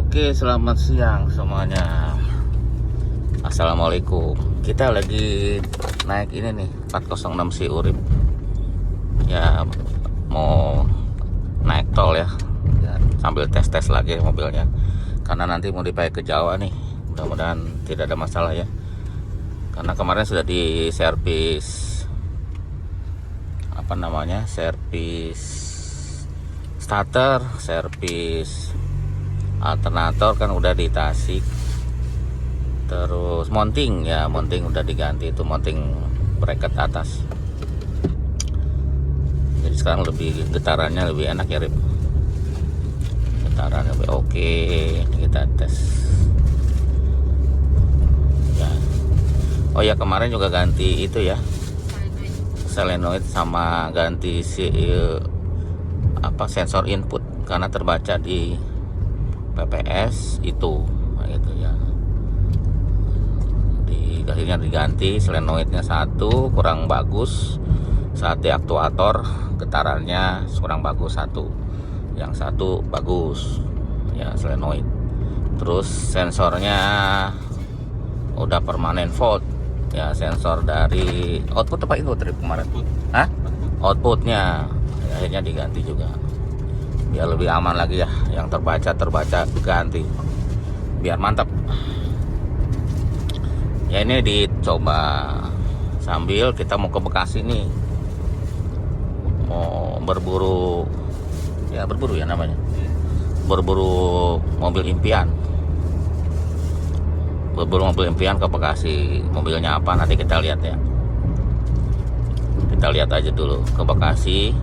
Oke, selamat siang semuanya. Assalamualaikum. Kita lagi naik ini nih 406 si Urip. Ya mau naik tol ya. Sambil tes-tes lagi mobilnya. Karena nanti mau dipakai ke Jawa nih. Mudah-mudahan tidak ada masalah ya. Karena kemarin sudah di servis servis starter, servis alternator kan udah di Tasik. Terus mounting udah diganti, itu mounting bracket atas. Jadi sekarang lebih getarannya lebih enak ya, Rip. Getaran lebih oke. Kita tes ya. Oh ya, kemarin juga ganti itu ya, solenoid, sama ganti sensor input karena terbaca di PPS itu ya. Akhirnya diganti solenoidnya satu kurang bagus, saat di aktuator getarannya kurang bagus satu, yang satu bagus ya solenoid. Terus sensornya udah permanen fault ya, sensor dari output apa input trip kemarin? Outputnya ya, akhirnya diganti juga biar lebih aman lagi ya, yang terbaca ganti biar mantap ya. Ini dicoba sambil kita mau ke Bekasi nih, mau berburu ya namanya, berburu mobil impian ke Bekasi. Mobilnya apa nanti kita lihat ya. Kita lihat aja dulu ke Bekasi,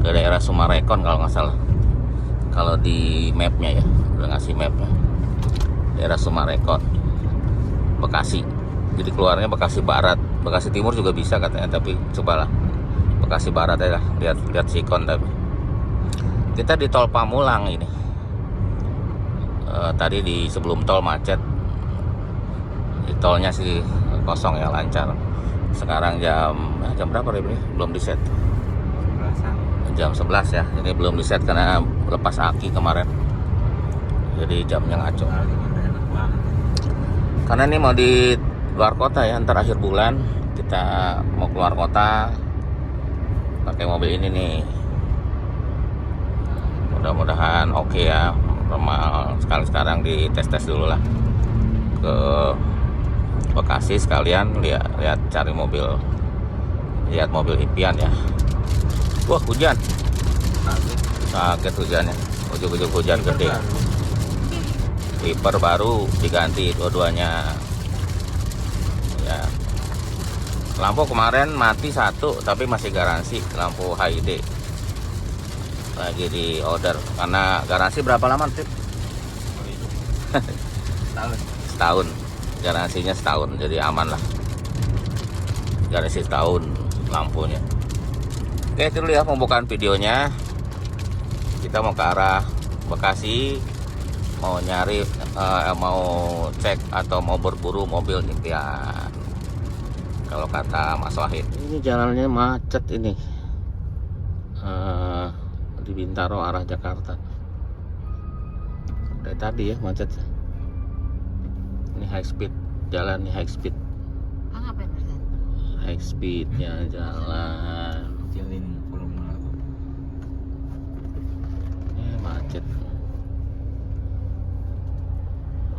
ke daerah Sumarekon kalau nggak salah, kalau di mapnya ya, udah ngasih mapnya daerah Sumarekon Bekasi. Jadi keluarnya Bekasi Barat, Bekasi Timur juga bisa katanya, tapi cobalah Bekasi Barat aja, lihat sikon. Tapi kita di tol Pamulang ini. Tadi di sebelum tol macet, di tolnya sih kosong ya, lancar. Sekarang jam berapa ini? Belum di set. Jam 11 ya. Ini belum di set karena lepas aki kemarin. Jadi jamnya ngaco. Karena ini mau di luar kota ya, ntar akhir bulan kita mau keluar kota pakai mobil ini nih. Mudah-mudahan oke ya, normal sekali. Sekarang di tes dulu lah ke Bekasi, sekalian lihat cari mobil, lihat mobil impian ya. Wah, hujan, kaget hujannya, ujung-ujung hujan gede. Wiper baru diganti dua-duanya ya. Lampu kemarin mati satu, tapi masih garansi lampu HID. Lagi di order karena garansi berapa lama Tip? Setahun. Garansinya setahun, jadi aman lah. Garansi setahun lampunya. Oke, itu dulu ya pembukaan videonya. Kita mau ke arah Bekasi, mau nyari mau cek atau mau berburu mobil impian kalau kata Mas Wahid. Ini jalannya macet ini, di Bintaro arah Jakarta dari tadi ya macet. Ini high speed jalan nih, high speed. High speednya jalan. Ini macet.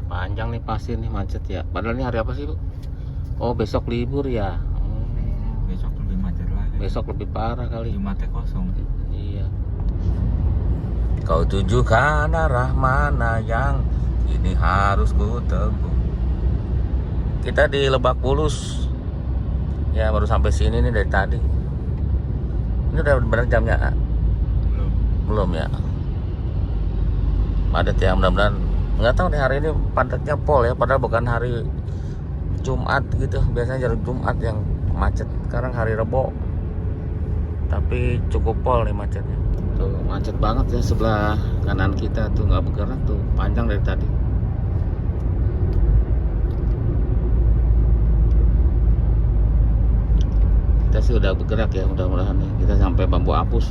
Panjang nih pasti nih macet ya. Padahal ini hari apa sih, Bu? Oh, besok libur ya. Besok lebih macet lagi. Besok lebih parah kali. Jumatnya kosong. Iya. Kau tuju ke arah mana yang ini harus ku tempuh. Kita di Lebak Bulus. Ya, baru sampai sini nih dari tadi. Ini udah benar jamnya? Belum ya. Padat ya, mudah-mudahan. Nggak tahu nih hari ini padatnya pol ya, padahal bukan hari Jumat gitu. Biasanya hari Jumat yang macet. Sekarang hari Rebo, tapi cukup pol nih macetnya. Tuh macet banget ya, sebelah kanan kita tuh nggak bergerak tuh, panjang dari tadi. Kita sih udah bergerak ya, mudah-mudahan nih kita sampai Bambu Apus.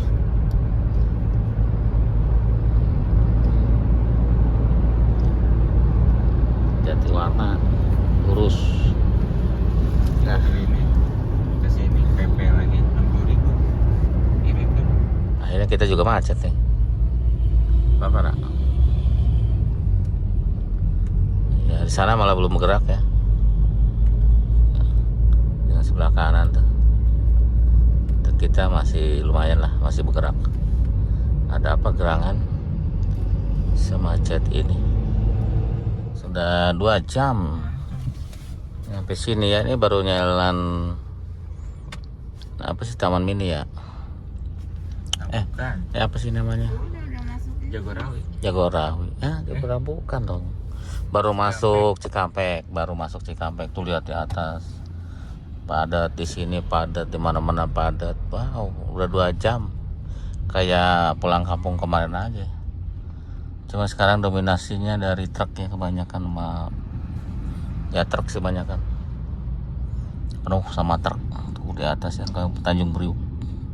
kita juga macet nih. Apa nak? Ya di sana malah belum bergerak ya. Yang sebelah kanan tuh. Kita masih lumayan lah, masih bergerak. Ada apa gerangan semacet ini? Sudah 2 jam sampai sini ya. Ini baru jalan apa sih, Taman Mini ya? Bukan. Apa sih namanya? Jagorawi. Jagorawi. Jagorawi bukan dong. Baru masuk Cikampek, Tuh lihat di atas. Padat di sini, padat di mana-mana padat. Wow, udah 2 jam. Kayak pulang kampung kemarin aja. Cuma sekarang dominasinya dari truk ya kebanyakan, ya truk sih banyak kan. Penuh sama truk. Tuh di atas ya, ke Tanjung Priuk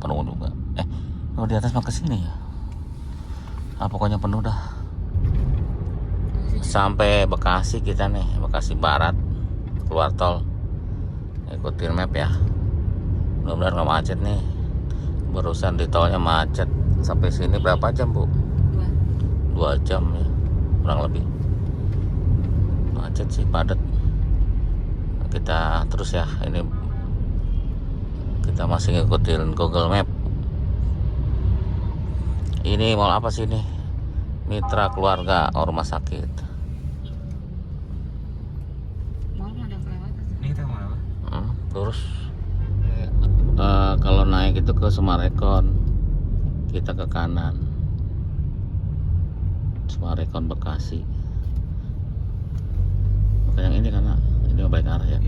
penuh juga. Kalau di atas mah ke sini ya. Pokoknya penuh dah. Sampai Bekasi kita nih, Bekasi Barat, keluar tol. Ikutin map ya. Mudah-mudahan nggak macet nih. Barusan di tolnya macet. Sampai sini berapa jam, Bu? 2 jam ya, kurang lebih. Macet sih, padat. Kita terus ya, ini kita masih ngikutin Google Map. Ini mall apa sih ini? Mitra Keluarga Rumah Sakit. Ini kita mau apa? Terus kalau naik itu ke Sumarekon, kita ke kanan. Sumarekon Bekasi. Yang ini karena ini balik arah ya.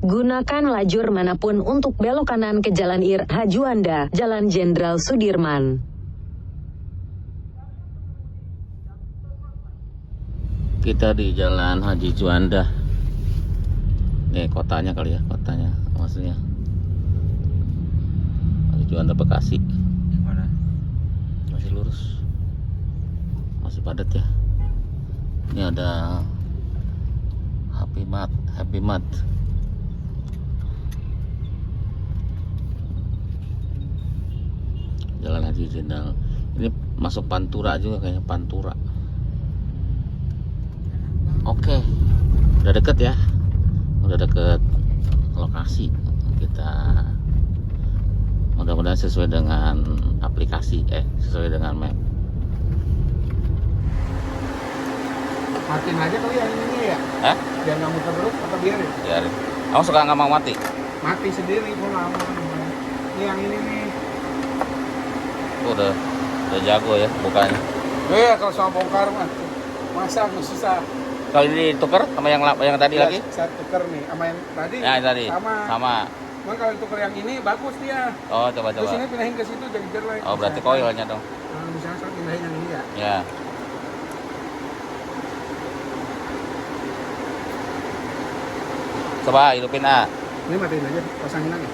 Gunakan lajur manapun untuk belok kanan ke Jalan Ir Hajuanda, Jalan Jenderal Sudirman. Kita di Jalan Haji Juanda. Nih kotanya kali ya, kotanya maksudnya. Haji Juanda Bekasi. Yang mana? Masih lurus. Masih padat ya. Ini ada Happy Mart. Jalan Haji Jenderal. Ini masuk Pantura juga kayaknya, Pantura. Oke, udah deket ya, udah deket lokasi. Kita mudah-mudahan sesuai dengan aplikasi, sesuai dengan map. Matiin aja kali yang ini ya? Biar nggak muter terus atau biarin? Biarin. Kamu suka nggak mau mati? Mati sendiri pun lama. Ini yang ini nih. Udah jago ya bukanya. Iya, kalau sama bongkar mah masa nggak susah. Kalau ini ditukar sama yang tadi lagi? Saya tuker nih sama yang tadi. Ya tadi. Sama. Cuman kalau tuker yang ini bagus dia. Oh coba. Terus ini pindahin ke situ jadi jelek. Oh berarti koilnya dong. Nah, misalnya saya pindahin yang ini ya. Ya. Coba hidupin Ini matiin aja, pasangin lagi.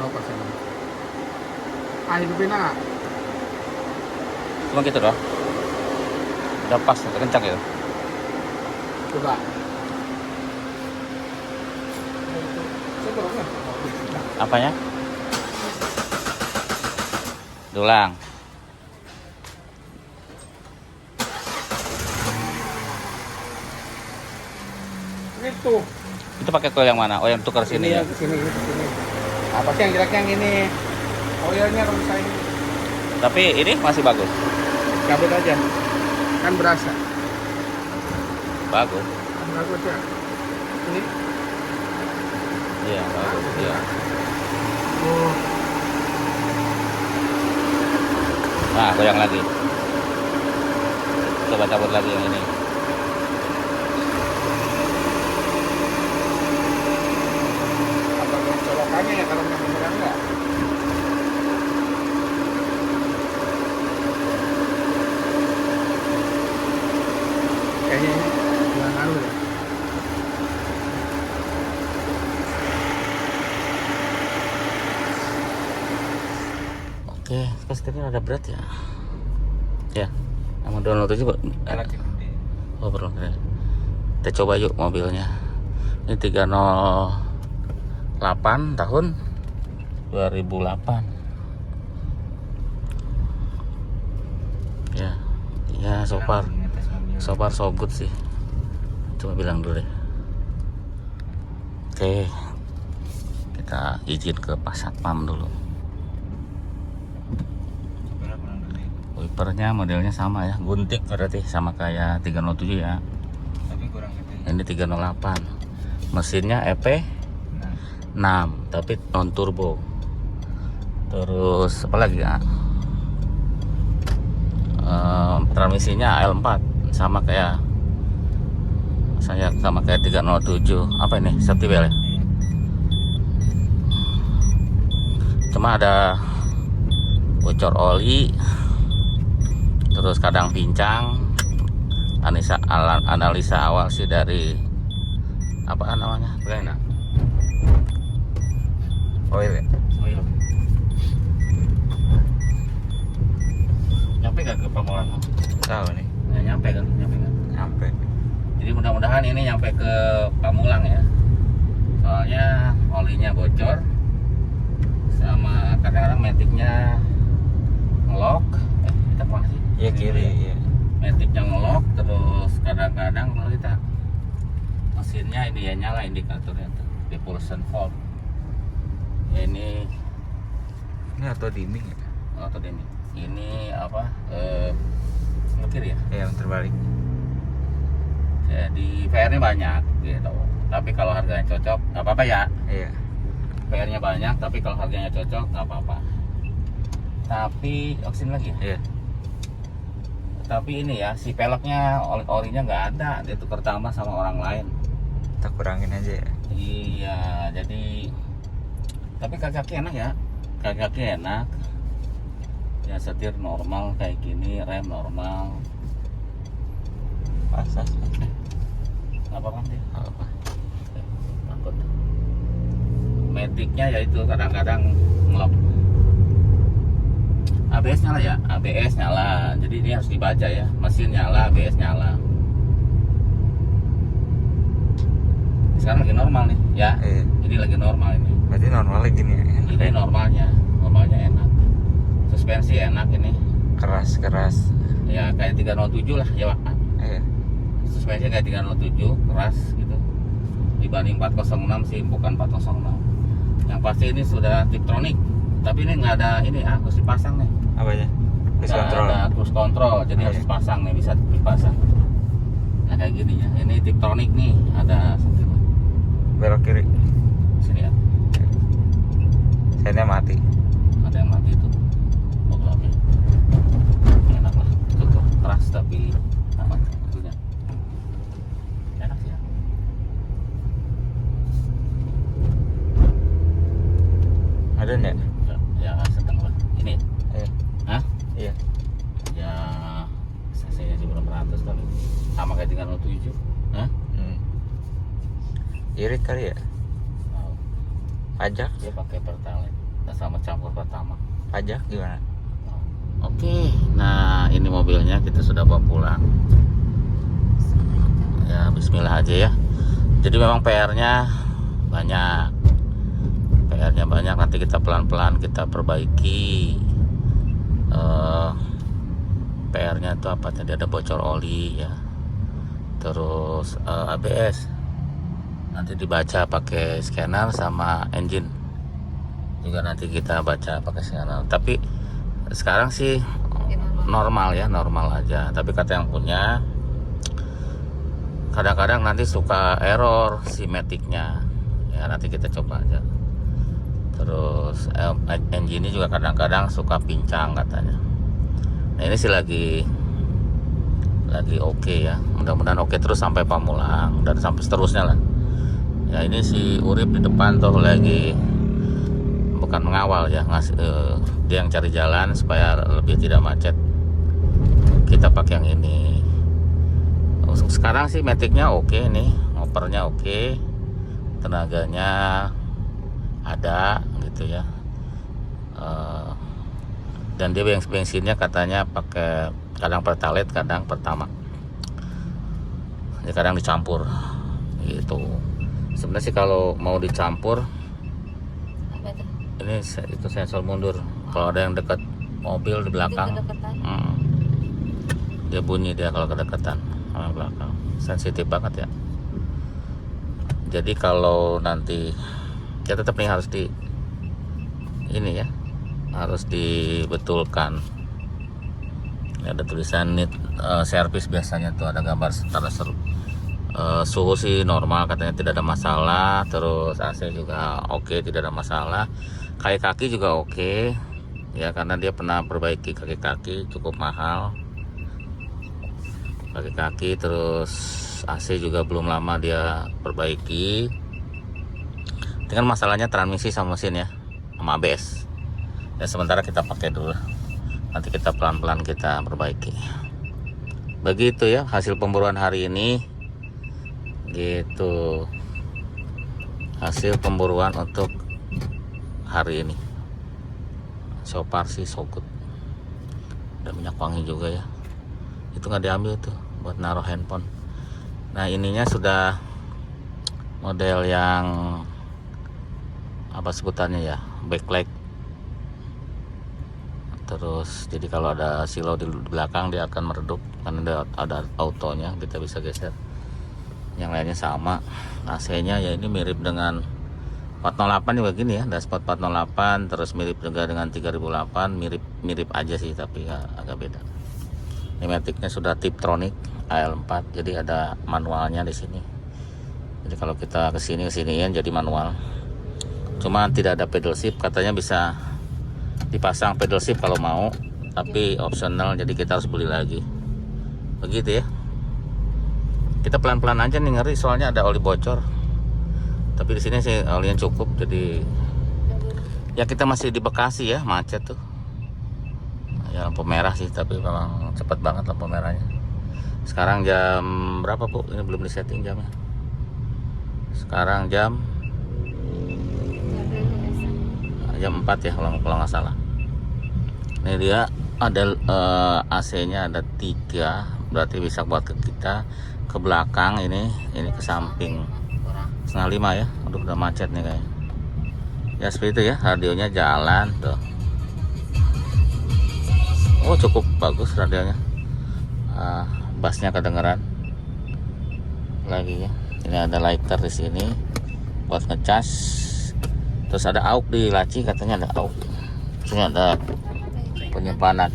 Oh pasangin. Hidupin Cuma gitu doang. Udah pas, udah kencang gitu. Coba. Apanya? Dulang. Itu. Itu pakai coil yang mana? Oh yang tukar sini ya? Sini. Nah, pasti yang jelek yang ini. Oilnya kalau saya ini. Tapi ini masih bagus. Cabut aja. Kan berasa. Bagus. Kan bagus ya. Ini. Iya bagus. Iya. Oh. Nah goyang lagi. Coba cabut lagi yang ini. Apa colokannya ya kalau nggak beneran nggak? Kayaknya ini nggak ngaruh ya. Oke, sekarang ada berat ya. Ya, sama download aja Relatif gede. Oh perlu ya. Kita coba yuk mobilnya. Ini 308 tahun 2008. Ya so far Ngetes mobil. so far so good sih. Coba bilang dulu deh. Oke, kita izin ke Pak Satpam dulu. Berapa orang gede? Wipernya modelnya sama ya, gunting berarti sama kayak 307 ya. Tapi kurang gede. Ini 308. Mesinnya EP Nah, 6 tapi non turbo. Terus apa lagi ya? Transmisinya L4 sama kayak 307. Apa ini? Safety belt ya? Cuma ada bocor oli, terus kadang pincang. Analisa awal sih dari apa namanya? Enak. oil ya? Oil. Nyampe gak ke Pamulang? Tahu nih. Ya, nyampe kan? Nyampe. Jadi mudah-mudahan ini nyampe ke Pamulang ya. Soalnya olinya bocor, sama kadang-kadang metiknya ngelok. Kita kemana sih? Iya kiri. Iya. Metiknya ngelok, terus kadang-kadang kalau kita mesinnya ini ya nyala indikatornya tuh, depulsion valve. Ya, ini Ini auto dimming ya? atau ini apa? Ngetir ya. Iya, yang terbalik. Jadi PR-nya banyak gitu. Tapi kalau harganya cocok nggak apa-apa ya. Iya. PR-nya banyak, tapi kalau harganya cocok nggak apa-apa. Tapi oksin lagi ya. Iya. Tapi ini ya, si peleknya orinya nggak ada, dia tukar tambah sama orang lain. Kita kurangin aja ya. Iya, jadi tapi kaki enak ya, kaki enak. Ya setir normal kayak gini, rem normal. Pasas. Nggak apa-apa sih. Apa? Takut. Metiknya ya itu kadang-kadang ngelok. ABS nyala ya, ABS nyala. Jadi ini harus dibaca ya, mesin nyala, ABS nyala. Sekarang lagi normal nih, ya. Iya. Ini lagi normal ini. Berarti normalnya gini ya? Ini normalnya enak. Suspensi enak ini. Keras. Ya kayak 307 lah ya Pak. Iya. Suspensi kayak 307, keras gitu. Dibanding 406 sih, bukan 406. Yang pasti ini sudah Tiptronic. Tapi ini nggak ada ini harus dipasang nih. Apanya? Cruise Nggak control. ada cruise control, jadi Oh, harus iya. dipasang nih, bisa dipasang. Nah kayak gini ya. Ini Tiptronic nih, ada Belok kiri. sini ya. Sennya mati. Ada yang mati itu. Oke. Enak lah. Cukup keras tapi aman itunya. Enak sih ya. Ada nggak? Ya sedang lah. Ini. Iya. Hah? Iya. Ya cc-nya sih berapa ratus tapi sama kayak 307. Hah? Irit kali ya? Oh, Pajak? dia pakai Pertalite. Nah, sama campur Pertamax. Pajak gimana? Oke, nah ini mobilnya kita sudah bawa pulang. Ya bismillah aja ya. Jadi memang PR-nya banyak. PR-nya banyak, nanti kita pelan-pelan kita perbaiki. PR-nya itu apa? Tadi ada bocor oli ya. Terus ABS. Nanti dibaca pakai scanner sama engine. Juga nanti kita baca pakai scanner. Tapi sekarang sih normal ya, normal aja. Tapi kata yang punya kadang-kadang nanti suka error si metiknya. Ya nanti kita coba aja. Terus engine ini juga kadang-kadang suka pincang katanya. Nah ini sih lagi oke ya. Mudah-mudahan oke terus sampai Pamulang dan sampai seterusnya lah. Ya ini si Urip di depan tuh lagi bukan mengawal ya, dia yang cari jalan supaya lebih tidak macet. Kita pakai yang ini. Sekarang sih metiknya oke nih, ngopernya oke, tenaganya ada gitu ya. Dan dia bensinnya katanya pakai kadang Pertalite, kadang Pertamax. Jadi kadang dicampur gitu. Sebenarnya sih kalau mau dicampur ini itu sensor mundur kalau ada yang dekat mobil di belakang. Dia bunyi dia kalau kedekatan sama belakang. Sensitif banget ya. Jadi kalau nanti ya tetap nih harus ini ya, harus dibetulkan. Ini ada tulisan need service, biasanya tuh ada gambar suhu sih normal katanya, tidak ada masalah. Terus AC juga oke, tidak ada masalah. Kaki juga oke ya, karena dia pernah perbaiki kaki cukup mahal. Kaki terus AC juga belum lama dia perbaiki. Dengan masalahnya transmisi sama mesin ya, sama ABS ya. Sementara kita pakai dulu, nanti kita pelan-pelan kita perbaiki. Begitu ya hasil pemburuan hari ini gitu. Hasil pemburuan untuk hari ini so far sih so good. Ada minyak wangi juga ya, itu nggak diambil tuh buat naruh handphone. Nah ininya sudah model yang apa sebutannya ya, backlight. Terus jadi kalau ada silo di belakang dia akan meredup karena ada autonya, kita bisa geser. Yang lainnya sama. AC-nya ya ini mirip dengan 408 juga gini ya, dashboard 408, terus mirip juga dengan 3008, mirip aja sih, tapi ya agak beda. Pneumatiknya sudah Tiptronic AL4, jadi ada manualnya di sini. Jadi kalau kita kesinian jadi manual. Cuma tidak ada pedal shift, katanya bisa dipasang pedal shift kalau mau, tapi optional, jadi kita harus beli lagi. Begitu ya. Kita pelan-pelan aja nih, ngeri soalnya ada oli bocor. Tapi di sini sih olinya cukup, jadi ya kita masih di Bekasi ya, macet tuh. Ya lampu merah sih, tapi memang cepat banget lampu merahnya. Sekarang jam berapa Bu? Ini belum disetting jamnya. Sekarang jam 4 ya kalau nggak salah. Ini dia ada AC-nya ada 3, berarti bisa buat ke kita ke belakang, ini ke samping 4:30 ya. Aduh udah macet nih kayaknya. Ya seperti itu ya, radionya jalan tuh. Oh cukup bagus radionya. Bassnya kedengeran lagi ya. Ini ada lighter di sini buat ngecas. Terus ada AUX di laci, katanya ada AUX. Sini ada penyimpanan.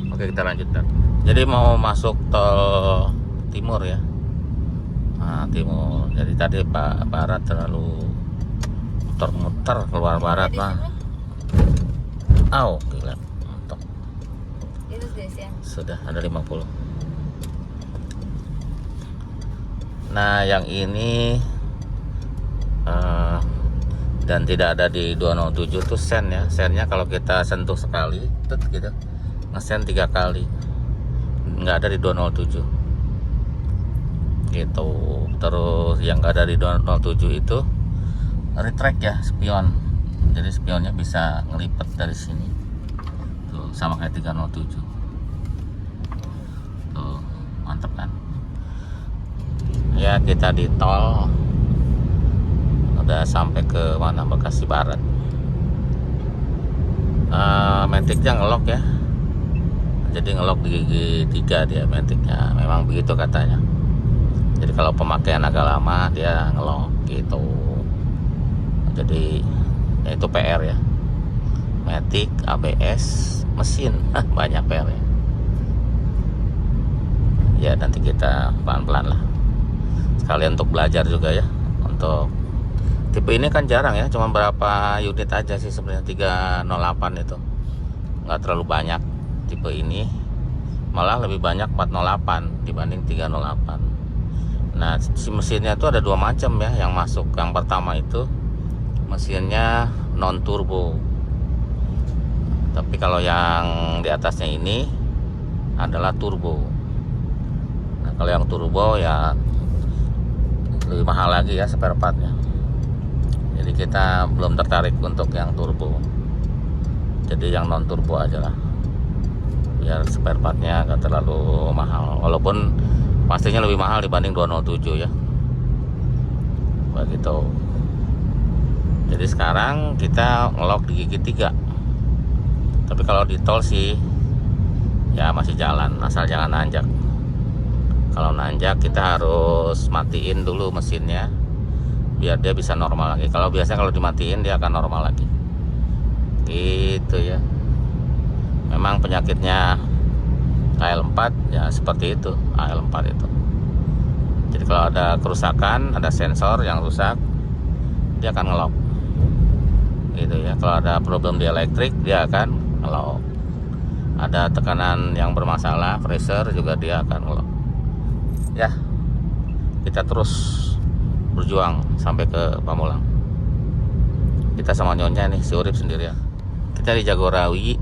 Oke kita lanjutkan. Jadi mau masuk tol timur ya. Nah, timur. Jadi tadi Pak Barat terlalu muter-muter keluar barat mah. Gila. Mantap. Sudah ada 50. Nah, yang ini dan tidak ada di 207 tuh sen ya. Sennya kalau kita sentuh sekali, tut gitu. Ngesen 3 kali. Nggak ada di 207. Gitu. Terus yang nggak ada di 207 itu retract ya, spion. Jadi spionnya bisa ngelipet dari sini. Tuh, sama kayak 307. Tuh, mantep kan? Ya, kita di tol udah sampai ke mana, Bekasi Barat. Maticnya ngelok ya. Jadi ngelok di gigi 3 dia maticnya. Memang begitu katanya. Jadi kalau pemakaian agak lama dia ngelok gitu. Jadi ya itu PR ya. Matic, ABS, mesin banyak PR ya. Ya nanti kita pelan-pelan lah. Sekalian untuk belajar juga ya. Untuk tipe ini kan jarang ya, cuma berapa unit aja sih sebenarnya, 308 itu nggak terlalu banyak tipe ini, malah lebih banyak 408 dibanding 308. Nah si mesinnya itu ada 2 macam ya yang masuk. Yang pertama itu mesinnya non turbo, tapi kalau yang di atasnya ini adalah turbo. Nah kalau yang turbo ya lebih mahal lagi ya spare partnya. Jadi kita belum tertarik untuk yang turbo. Jadi yang non turbo aja lah, biar spare partnya gak terlalu mahal. Walaupun pastinya lebih mahal dibanding 207 ya. Begitu. Jadi sekarang kita ngelok di gigi 3. Tapi kalau di tol sih ya masih jalan, asal jangan nanjak. Kalau nanjak kita harus matiin dulu mesinnya biar dia bisa normal lagi. Kalau biasanya kalau dimatiin dia akan normal lagi. Gitu ya. Memang penyakitnya AL4 ya seperti itu, AL4 itu. Jadi kalau ada kerusakan, ada sensor yang rusak, dia akan ngelock. Gitu ya. Kalau ada problem di elektrik, dia akan ngelock. Ada tekanan yang bermasalah, pressure juga dia akan ngelock. Ya, kita terus berjuang sampai ke Pamulang. Kita sama nyonya nih, si Urip sendirian. Kita di Jagorawi,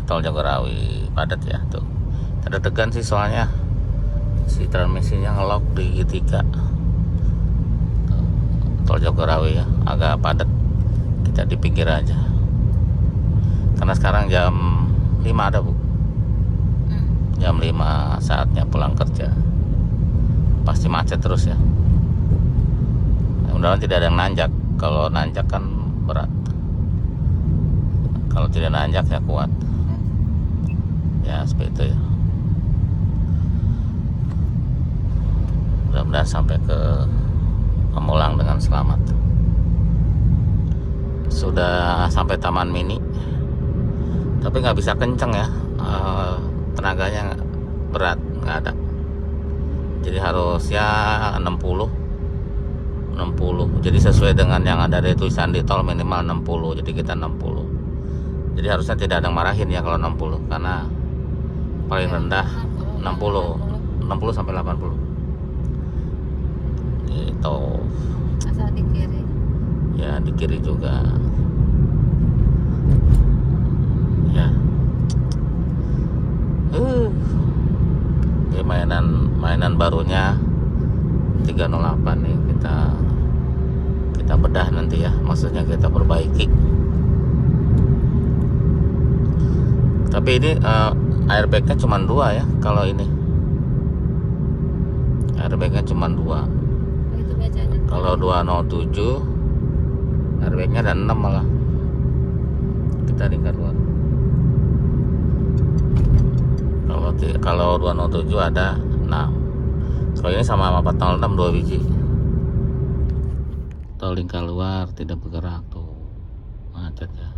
tol Jagorawi padat ya tuh. Ada tegan sih soalnya si transmisinya ngelock di G3. Tol Jagorawi ya, agak padat. Kita di pinggir aja. Karena sekarang jam 5 ada Bu. Jam 5 saatnya pulang kerja. Pasti macet terus ya. Mudah-mudahan tidak ada yang nanjak. Kalau nanjak kan berat. Kalau tidak nanjak ya kuat. Ya seperti itu ya. Mudah-mudahan sampai ke Pamulang dengan selamat. Sudah sampai Taman Mini, tapi nggak bisa kenceng ya, tenaganya berat, nggak ada. Jadi harus ya 60. Jadi sesuai dengan yang ada di tulisan di tol minimal 60. Jadi kita 60. Jadi harusnya tidak ada yang marahin ya kalau 60, karena paling rendah 60 sampai 80. Gitu. Asal di kiri. Ya di kiri juga. Ya. Ini mainan barunya 308 nih kita bedah nanti ya, maksudnya kita perbaiki. Tapi ini airbagnya cuma 2 ya. Kalau ini airbagnya cuma 2. Itu bacanya. Kalau 207 airbagnya ada 6 malah. Kita tingkat luar. Kalau 207 ada 6. Kalau ini sama 406 2 biji. Tol lingkar luar tidak bergerak tuh, macet ya,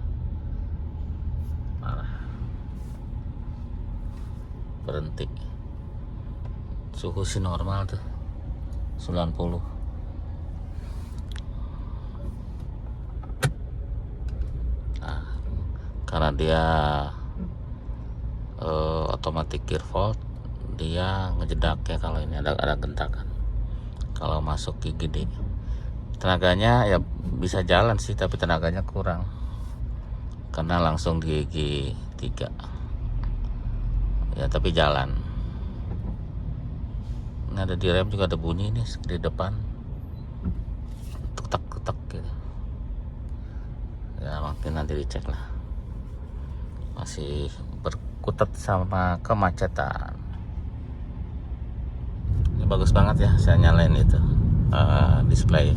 parah. Berhenti. Suhu sih normal tuh 90. Nah, karena dia automatic gear fault, dia ngejedak ya kalau ini ada gentakan. Kalau masuk GGD tenaganya ya bisa jalan sih, tapi tenaganya kurang karena langsung di gigi 3 ya, tapi jalan. Ini ada di rem juga ada bunyi nih di depan, tuk-tak gitu ya. Makin nanti dicek lah. Masih berkutat sama kemacetan. Ini bagus banget ya, saya nyalain itu display,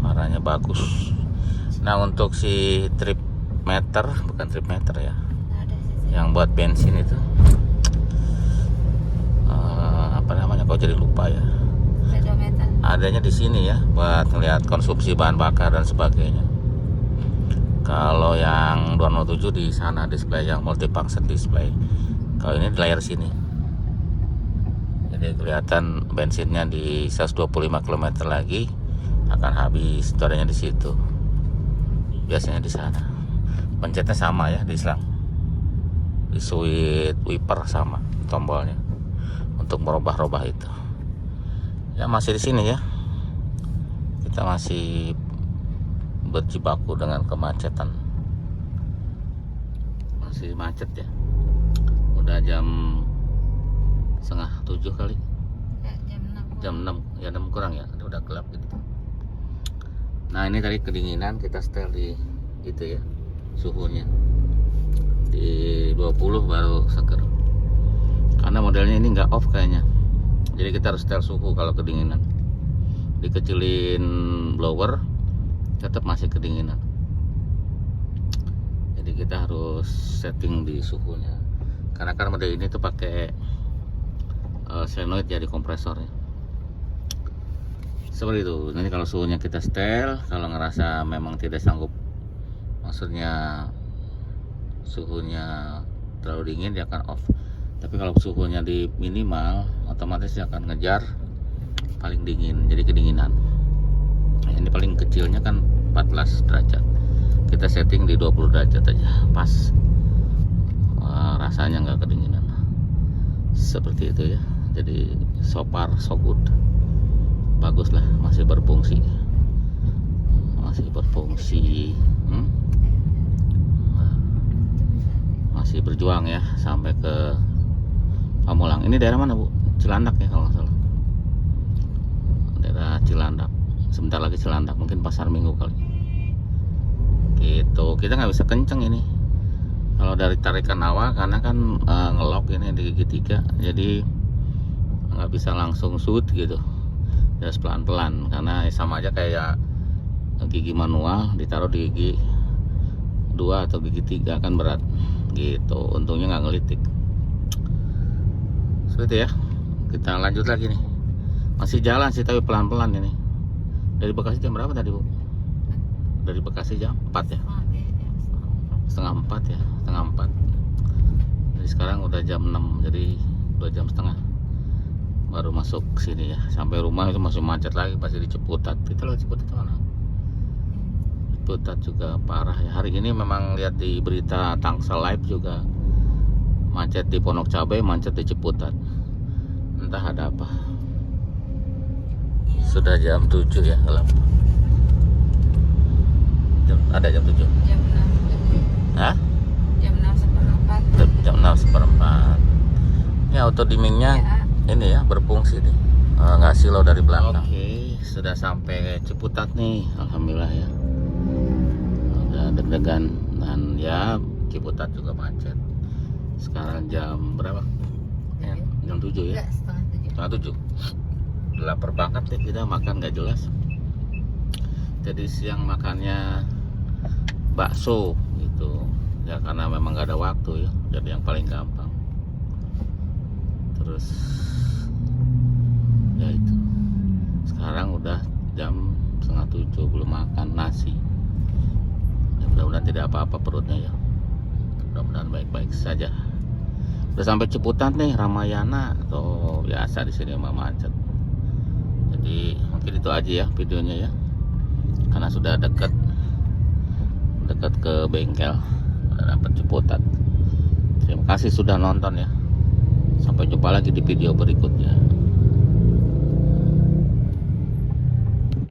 warnanya bagus. Nah untuk si trip meter, bukan trip meter ya, yang buat bensin itu apa namanya, kok jadi lupa ya, Pedometer. adanya di sini ya, buat ngelihat konsumsi bahan bakar dan sebagainya. Kalau yang 207 di sana display yang multifunction display. Kalau ini di layar sini, jadi kelihatan bensinnya di 125 km lagi akan habis. Itu adanya di situ. Biasanya di sana. Pencetnya sama ya di selang. Di switch wiper sama tombolnya untuk merubah-rubah itu. Ya masih di sini ya. Kita masih berjibaku dengan kemacetan. Masih macet ya. Udah jam 6:30 kali. Jam 6 ya, 6 kurang ya. Udah gelap gitu. Nah ini tadi kedinginan, kita setel di itu ya, suhunya di 20 baru seger. Karena modelnya ini nggak off kayaknya, jadi kita harus setel suhu kalau kedinginan. Dikecilin blower tetap masih kedinginan. Jadi Jadi kita harus setting di suhunya. Karena kan mode ini tuh pakai senoid ya di kompresornya. Seperti itu. Nanti kalau suhunya kita setel, kalau ngerasa memang tidak sanggup, maksudnya suhunya terlalu dingin, dia akan off. Tapi kalau suhunya di minimal, otomatis dia akan ngejar paling dingin, jadi kedinginan. Nah, ini paling kecilnya kan 14 derajat. Kita setting di 20 derajat aja, pas. Rasanya nggak kedinginan. Seperti itu ya. Jadi so far so good. Bagus lah, masih berfungsi. Masih berjuang ya sampai ke Pamulang. Ini daerah mana, Bu? Cilandak ya kalau nggak salah. Daerah Cilandak. Sebentar lagi Cilandak, mungkin Pasar Minggu kali. Gitu. Kita nggak bisa kenceng ini. Kalau dari tarikan awal, karena kan ngelok ini di gigi 3, jadi nggak bisa langsung shoot gitu. Harus pelan-pelan, karena sama aja kayak gigi manual ditaruh di gigi 2 atau gigi 3 kan berat gitu. Untungnya nggak ngelitik. Seperti ya. Kita lanjut lagi nih. Masih jalan sih tapi pelan-pelan ini. Dari Bekasi jam berapa tadi, Bu? Dari Bekasi jam 4 ya? Setengah 4 ya, setengah 4. Jadi sekarang udah jam 6, jadi 2 jam setengah baru masuk sini ya. Sampai rumah itu masih macet lagi, pasti di Ciputat. Kita lewat Ciputat mana? Ciputat juga parah ya. Hari ini memang lihat di berita Tangsel Live juga macet di Pondok Cabai, macet di Ciputat. Entah ada apa. Sudah jam 7 ya, gelap. Ada jam 7. Jam 6. Hah? Jam 6:04. Jam 6:04. Ini auto dimmingnya ini ya berfungsi nih, nggak silau dari belakang. Oke, sudah sampai Ciputat nih, alhamdulillah ya. Udah deg-degan dan ya Ciputat juga macet. Sekarang jam berapa? Ya, jam 7 ya. Enggak, setengah 7. Setengah 7. Lapar banget nih, kita makan nggak jelas. Jadi siang makannya bakso gitu ya, karena memang nggak ada waktu ya, jadi yang paling gampang. Terus ya itu, sekarang udah jam setengah 7 belum makan nasi ya. Mudah-mudahan tidak apa-apa perutnya ya, mudah-mudahan baik-baik saja. Udah sampai Ciputat nih, Ramayana atau biasa di sini mah macet. Jadi mungkin itu aja ya videonya ya, karena sudah dekat ke bengkel, udah dapat Ciputat. Terima kasih sudah nonton ya. Sampai jumpa lagi di video berikutnya.